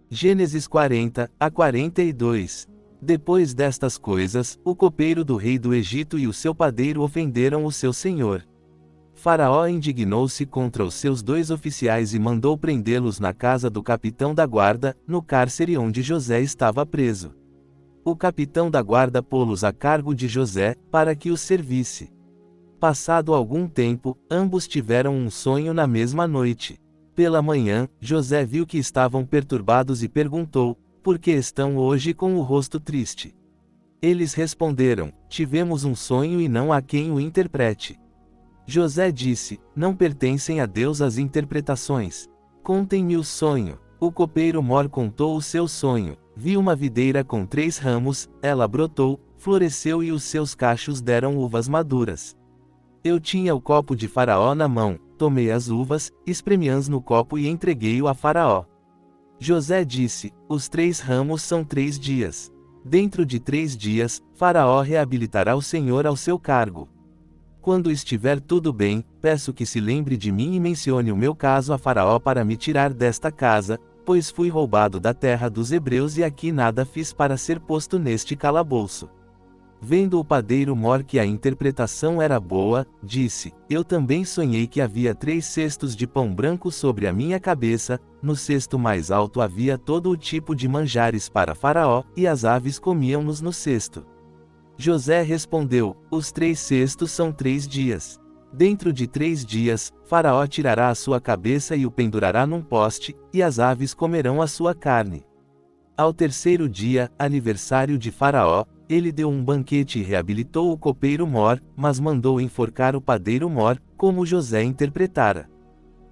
Gênesis 40 a 42. Depois destas coisas, o copeiro do rei do Egito e o seu padeiro ofenderam o seu senhor. Faraó indignou-se contra os seus 2 oficiais e mandou prendê-los na casa do capitão da guarda, no cárcere onde José estava preso. O capitão da guarda pô-los a cargo de José, para que os servisse. Passado algum tempo, ambos tiveram um sonho na mesma noite. Pela manhã, José viu que estavam perturbados e perguntou: por que estão hoje com o rosto triste? Eles responderam: tivemos um sonho e não há quem o interprete. José disse: não pertencem a Deus as interpretações. Contem-me o sonho. O copeiro mor contou o seu sonho. Vi uma videira com 3 ramos, ela brotou, floresceu e os seus cachos deram uvas maduras. Eu tinha o copo de Faraó na mão, tomei as uvas, espremi-as no copo e entreguei-o a Faraó. José disse: os 3 ramos são 3 dias. Dentro de 3 dias, Faraó reabilitará o Senhor ao seu cargo. Quando estiver tudo bem, peço que se lembre de mim e mencione o meu caso a Faraó para me tirar desta casa, pois fui roubado da terra dos hebreus e aqui nada fiz para ser posto neste calabouço. Vendo o padeiro mor que a interpretação era boa, disse: eu também sonhei que havia 3 cestos de pão branco sobre a minha cabeça, no cesto mais alto havia todo o tipo de manjares para Faraó, e as aves comiam-nos no cesto. José respondeu: os 3 cestos são 3 dias. Dentro de 3 dias, Faraó tirará a sua cabeça e o pendurará num poste, e as aves comerão a sua carne. Ao 3º dia, aniversário de Faraó, ele deu um banquete e reabilitou o copeiro mor, mas mandou enforcar o padeiro mor, como José interpretara.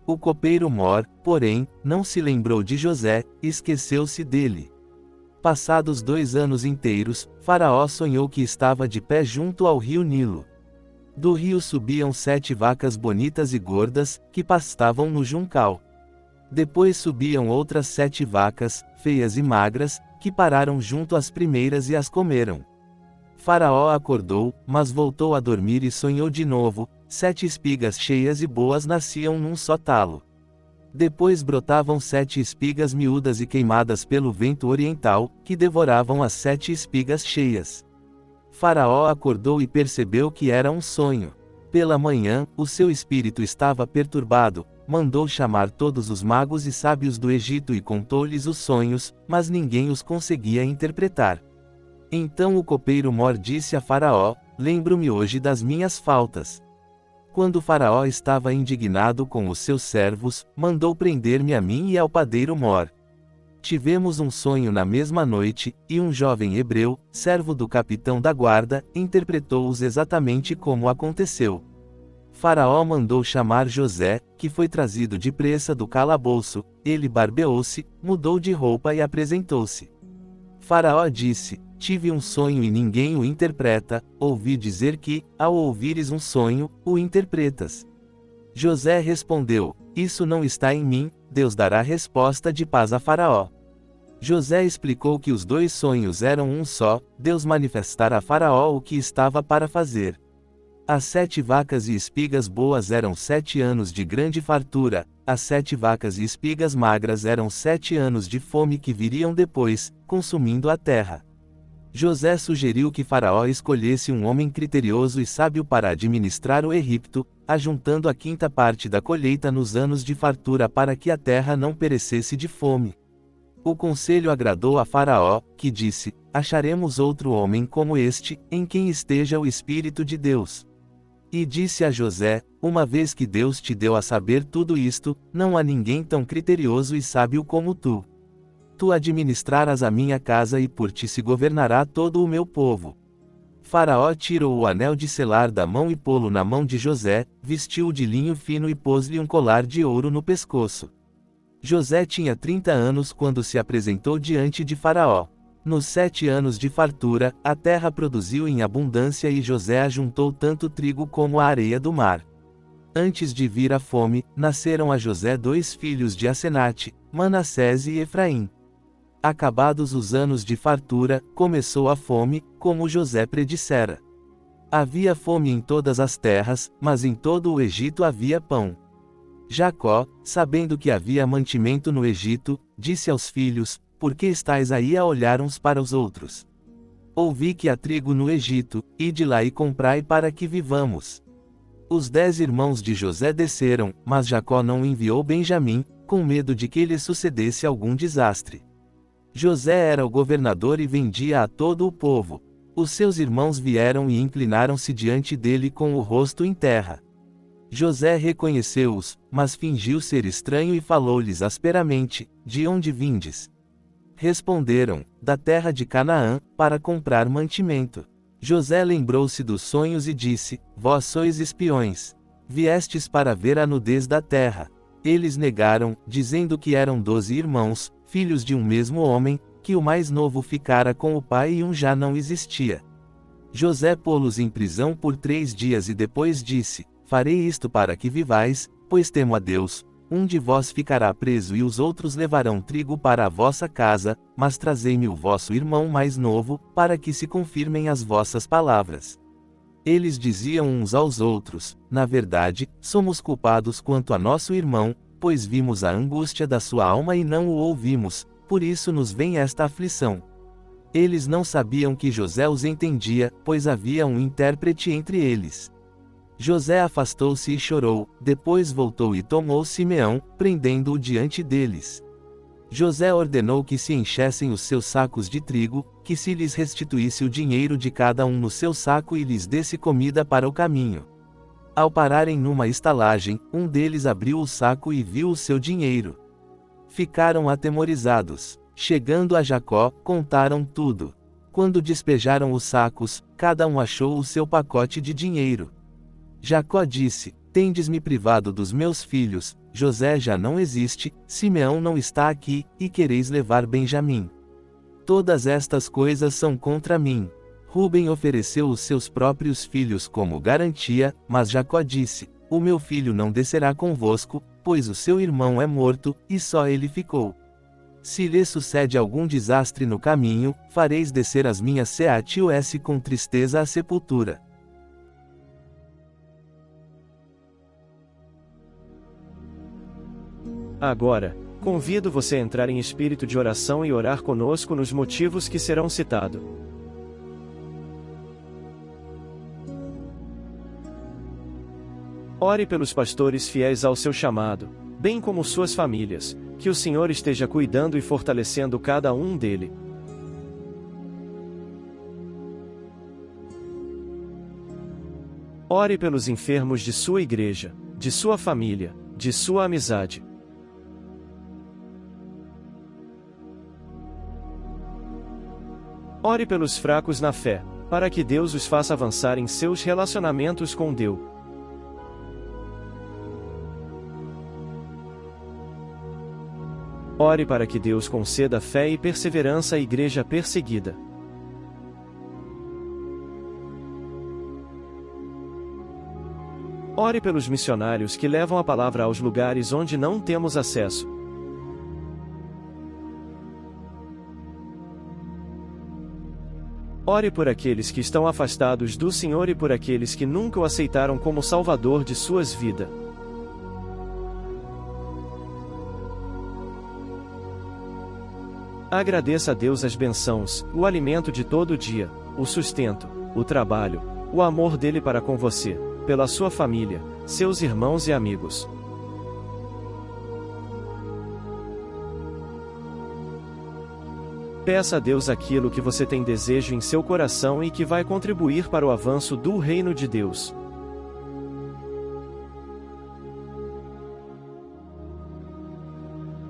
O copeiro mor, porém, não se lembrou de José, esqueceu-se dele. Passados 2 anos inteiros, Faraó sonhou que estava de pé junto ao rio Nilo. Do rio subiam 7 vacas bonitas e gordas, que pastavam no juncal. Depois subiam outras 7 vacas, feias e magras, que pararam junto às primeiras e as comeram. Faraó acordou, mas voltou a dormir e sonhou de novo: 7 espigas cheias e boas nasciam num só talo. Depois brotavam 7 espigas miúdas e queimadas pelo vento oriental, que devoravam as 7 espigas cheias. Faraó acordou e percebeu que era um sonho. Pela manhã, o seu espírito estava perturbado, mandou chamar todos os magos e sábios do Egito e contou-lhes os sonhos, mas ninguém os conseguia interpretar. Então o copeiro mor disse a Faraó: lembro-me hoje das minhas faltas. Quando Faraó estava indignado com os seus servos, mandou prender-me a mim e ao padeiro mor. Tivemos um sonho na mesma noite, e um jovem hebreu, servo do capitão da guarda, interpretou-os exatamente como aconteceu. Faraó mandou chamar José, que foi trazido depressa do calabouço. Ele barbeou-se, mudou de roupa e apresentou-se. Faraó disse: tive um sonho e ninguém o interpreta, ouvi dizer que, ao ouvires um sonho, o interpretas. José respondeu: isso não está em mim, Deus dará resposta de paz a Faraó. José explicou que os 2 sonhos eram um só, Deus manifestara a Faraó o que estava para fazer. As 7 vacas e espigas boas eram 7 anos de grande fartura, as 7 vacas e espigas magras eram 7 anos de fome que viriam depois, consumindo a terra. José sugeriu que Faraó escolhesse um homem criterioso e sábio para administrar o Egito, ajuntando a 5ª parte da colheita nos anos de fartura para que a terra não perecesse de fome. O conselho agradou a Faraó, que disse: acharemos outro homem como este, em quem esteja o Espírito de Deus. E disse a José: uma vez que Deus te deu a saber tudo isto, não há ninguém tão criterioso e sábio como tu. Tu administrarás a minha casa e por ti se governará todo o meu povo. Faraó tirou o anel de selar da mão e pô-lo na mão de José, vestiu-o de linho fino e pôs-lhe um colar de ouro no pescoço. José tinha 30 anos quando se apresentou diante de Faraó. Nos 7 anos de fartura, a terra produziu em abundância e José ajuntou tanto trigo como a areia do mar. Antes de vir a fome, nasceram a José 2 filhos de Asenate, Manassés e Efraim. Acabados os anos de fartura, começou a fome, como José predissera. Havia fome em todas as terras, mas em todo o Egito havia pão. Jacó, sabendo que havia mantimento no Egito, disse aos filhos: por que estáis aí a olhar uns para os outros? Ouvi que há trigo no Egito, ide lá e comprai para que vivamos. Os 10 irmãos de José desceram, mas Jacó não enviou Benjamim, com medo de que lhe sucedesse algum desastre. José era o governador e vendia a todo o povo. Os seus irmãos vieram e inclinaram-se diante dele com o rosto em terra. José reconheceu-os, mas fingiu ser estranho e falou-lhes asperamente: De onde vindes? Responderam: Da terra de Canaã, para comprar mantimento. José lembrou-se dos sonhos e disse: Vós sois espiões. Viestes para ver a nudez da terra. Eles negaram, dizendo que eram 12 irmãos, filhos de um mesmo homem, que o mais novo ficara com o pai e um já não existia. José pô-los em prisão por 3 dias e depois disse: Farei isto para que vivais, pois temo a Deus. Um de vós ficará preso e os outros levarão trigo para a vossa casa, mas trazei-me o vosso irmão mais novo, para que se confirmem as vossas palavras. Eles diziam uns aos outros: Na verdade, somos culpados quanto a nosso irmão, pois vimos a angústia da sua alma e não o ouvimos, por isso nos vem esta aflição. Eles não sabiam que José os entendia, pois havia um intérprete entre eles. José afastou-se e chorou, depois voltou e tomou Simeão, prendendo-o diante deles. José ordenou que se enchessem os seus sacos de trigo, que se lhes restituísse o dinheiro de cada um no seu saco e lhes desse comida para o caminho. Ao pararem numa estalagem, um deles abriu o saco e viu o seu dinheiro. Ficaram atemorizados. Chegando a Jacó, contaram tudo. Quando despejaram os sacos, cada um achou o seu pacote de dinheiro. Jacó disse: Tendes-me privado dos meus filhos, José já não existe, Simeão não está aqui, e quereis levar Benjamim. Todas estas coisas são contra mim. Ruben ofereceu os seus próprios filhos como garantia, mas Jacó disse: O meu filho não descerá convosco, pois o seu irmão é morto, e só ele ficou. Se lhe sucede algum desastre no caminho, fareis descer as minhas CATOS com tristeza à sepultura. Agora, convido você a entrar em espírito de oração e orar conosco nos motivos que serão citados. Ore pelos pastores fiéis ao seu chamado, bem como suas famílias, que o Senhor esteja cuidando e fortalecendo cada um dele. Ore pelos enfermos de sua igreja, de sua família, de sua amizade. Ore pelos fracos na fé, para que Deus os faça avançar em seus relacionamentos com Deus. Ore para que Deus conceda fé e perseverança à igreja perseguida. Ore pelos missionários que levam a palavra aos lugares onde não temos acesso. Ore por aqueles que estão afastados do Senhor e por aqueles que nunca o aceitaram como Salvador de suas vidas. Agradeça a Deus as bênçãos, o alimento de todo dia, o sustento, o trabalho, o amor dele para com você, pela sua família, seus irmãos e amigos. Peça a Deus aquilo que você tem desejo em seu coração e que vai contribuir para o avanço do reino de Deus.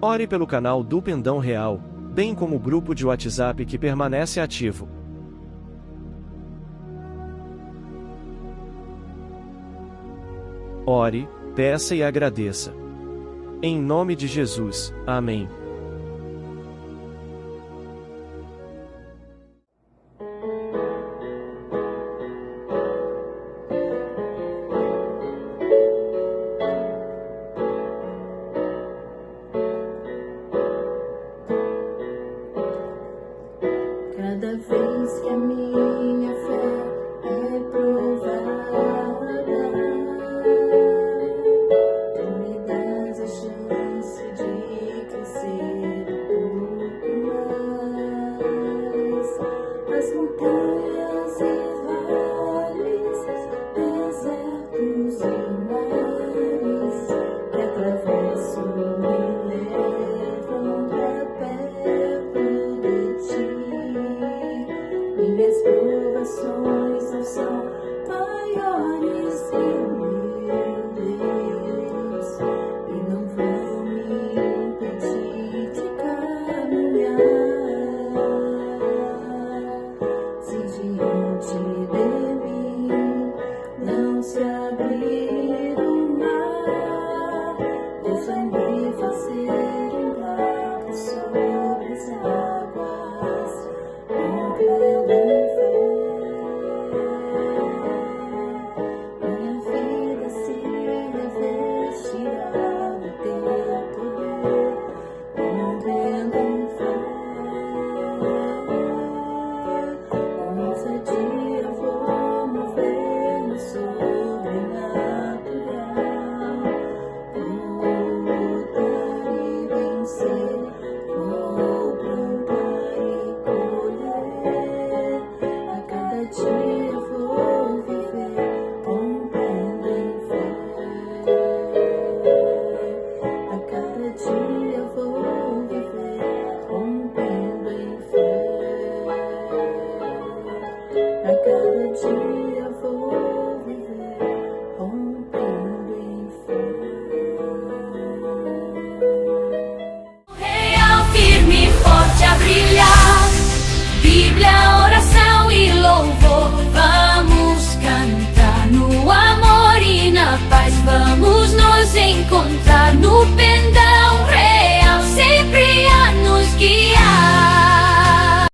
Ore pelo canal do Pendão Real, bem como o grupo de WhatsApp que permanece ativo. Ore, peça e agradeça. Em nome de Jesus, amém. Cada vez que a minha fé é provada, tu me dás a chance de crescer. Vamos nos encontrar no pendão.